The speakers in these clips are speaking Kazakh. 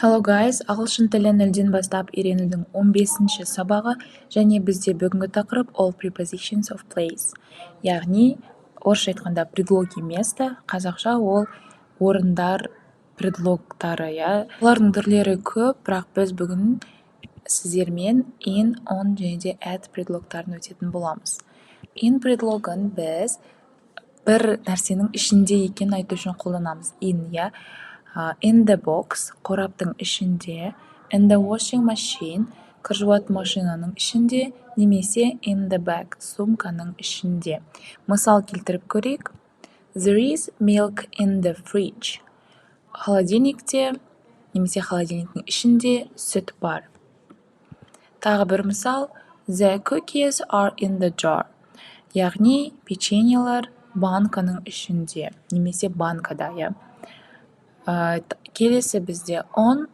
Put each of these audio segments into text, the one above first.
Hello guys, ағылшын тілін нөлден бастап үйренудің 15-ші сабағы және бізде бүгінгі тақырып all prepositions of place. Яғни, орысша айтқанда предлоги места, қазақша ол орындар предлогтары, я. Олардың түрлері көп, бірақ біз бүгін сіздермен in, on және де at предлогтарын өтетін боламыз. In предлогын біз бір нәрсенің ішінде екенін айту үшін қолданамыз. In, я. In the box, қораптың ішінде, in the washing machine, кір жуатын машинаның ішінде, немесе in the bag, сумканың ішінде. Мысал келтіріп көрейік. There is milk in the fridge. Холодильникте, немесе холодильниктің ішінде сүт бар. Тағы бір мысал. The cookies are in the jar. Яғни, печеньелер банканың ішінде, немесе банкада, я. Келесі бізде on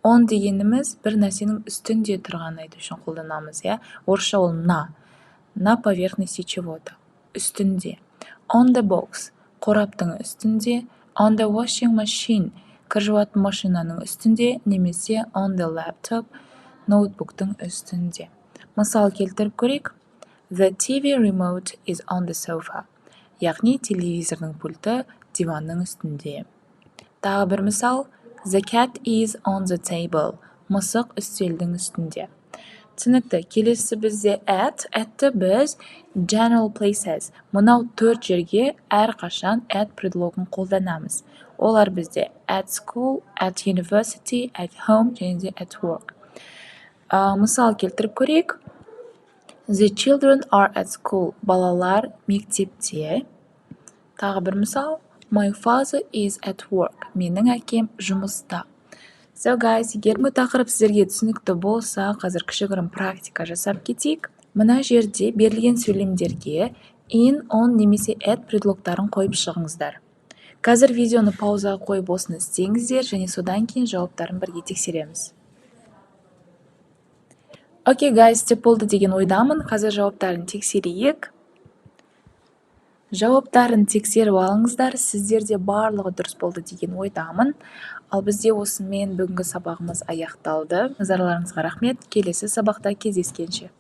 дегеніміз бір нәрсенің үстінде тұрғанын айту үшін қолданамыз, я. Орысша ол на поверхности чего-то, үстінде. On the box, қораптың үстінде, on the washing machine, кір жуатын машинаның үстінде, немесе on the laptop, ноутбуктың үстінде. Мысал келтіріп көрейік. The TV remote is on the sofa. Яғни телевизордың пульті диванның үстінде. Тағы бір мысал. The cat is on the table. Мысық үстелдің үстінде. Түсінікті. Келесі бізде at-ті біз general places. Мынау 4 жерге әрқашан at предлогын қолданамыз. Олар бізде at school, at university, at home және де at work. Мысал келтіріп көрейік. The children are at school. Балалар мектепте. Тағы бір мысал. My father is at work. Менің әкем жұмыста. So guys, егер бұл тақырып сіздерге түсінікті болса, қазір кішігірім практика жасап кетейік. Мына жерде берілген сөйлемдерге in, on немесе at предлогтарын қойып шығыңыздар. Қазір видеоны паузаға қойып осыны істеңіздер және содан кейін жауаптарын бірге тексереміз. Окей, guys, істеп болды деген ойдамын. Қазір жауаптарын тексерейік. Жауаптарын тексеріп алыңыздар, сіздерде барлығы дұрыс болды деген ойдамын. Ал бізде осымен бүгінгі сабағымыз аяқталды. Назарларыңызға рахмет. Келесі сабақта кездескенше.